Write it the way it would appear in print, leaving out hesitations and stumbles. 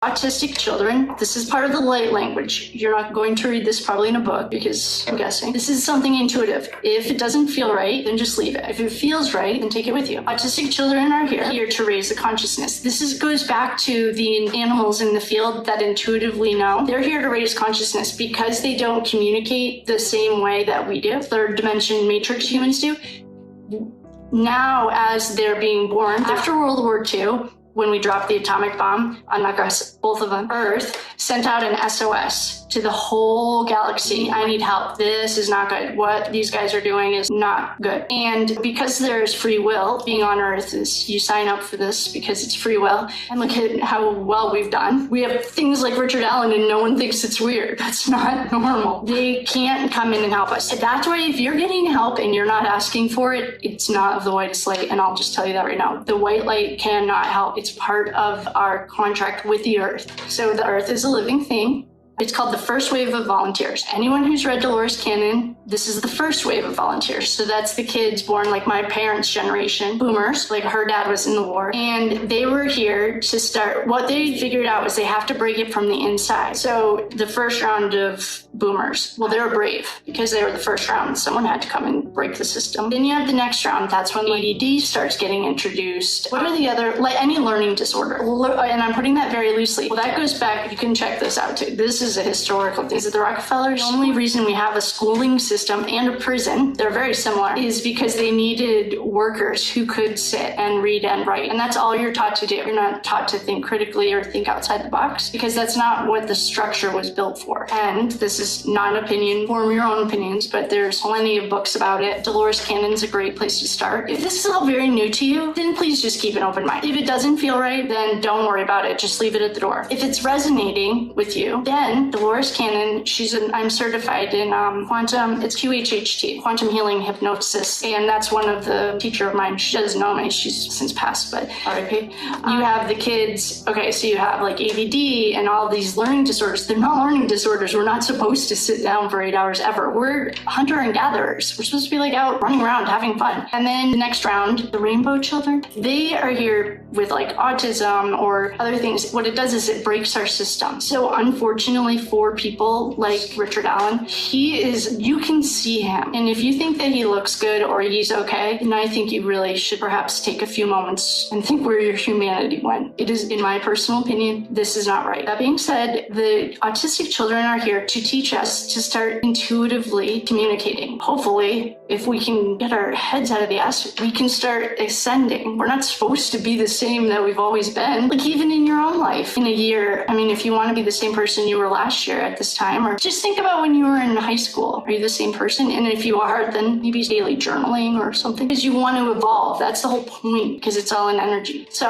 Autistic children, this is part of the light language. You're not going to read this probably in a book because I'm guessing. This is something intuitive. If it doesn't feel right, then just leave it. If it feels right, then take it with you. Autistic children are here to raise the consciousness. This goes back to the animals in the field that intuitively know. They're here to raise consciousness because they don't communicate the same way that we do. Third dimension matrix humans do. Now, as they're being born, after World War II, when we dropped the atomic bomb on both of them, Earth sent out an SOS to the whole galaxy. I need help. This is not good. What these guys are doing is not good. And because there's free will, being on Earth is you sign up for this because it's free will. And look at how well we've done. We have things like Richard Allen and no one thinks it's weird. That's not normal. They can't come in and help us. That's why if you're getting help and you're not asking for it, it's not of the whitest light. And I'll just tell you that right now. The white light cannot help. It's part of our contract with the Earth. So the Earth is a living thing. It's called the first wave of volunteers. Anyone who's read Dolores Cannon, this is the first wave of volunteers. So that's the kids born like my parents' generation, boomers, like her dad was in the war. And they were here to start, what they figured out was they have to break it from the inside. So the first round of boomers, well, they were brave because they were the first round. Someone had to come and break the system. Then you have the next round. That's when ADD starts getting introduced. What are the other, like any learning disorder? And I'm putting that very loosely. Well, that goes back, you can check this out too. This is a historical thing. Is it the Rockefellers? The only reason we have a schooling system and a prison, they're very similar, is because they needed workers who could sit and read and write. And that's all you're taught to do. You're not taught to think critically or think outside the box because that's not what the structure was built for. And this is not an opinion, form your own opinions, but there's plenty of books about it. Dolores Cannon's a great place to start. If this is all very new to you, then please just keep an open mind. If it doesn't feel right, then don't worry about it. Just leave it at the door. If it's resonating with you, then Dolores Cannon, I'm certified in quantum, it's QHHT, quantum healing hypnosis, and that's one of the teacher of mine. She doesn't know me, she's since passed, but RIP. You have the kids, okay, so you have like ADD and all these learning disorders. They're not learning disorders. We're not supposed to sit down for 8 hours ever. We're hunter and gatherers. We're supposed to be like out running around having fun. And then the next round, the rainbow children, they are here with like autism or other things. What it does is it breaks our system. So unfortunately for people like Richard Allen, you can see him. And if you think that he looks good or he's okay, then I think you really should perhaps take a few moments and think where your humanity went. It is, in my personal opinion, this is not right. That being said, the autistic children are here to teach us to start intuitively communicating. Hopefully, if we can get our heads out of the ass, we can start ascending. We're not supposed to be the same that we've always been. Like even in your own life, in a year, I mean, if you want to be the same person you were last year at this time, or just think about when you were in high school. Are you the same person? And if you are, then maybe daily journaling or something, because you want to evolve. That's the whole point, because it's all in energy. So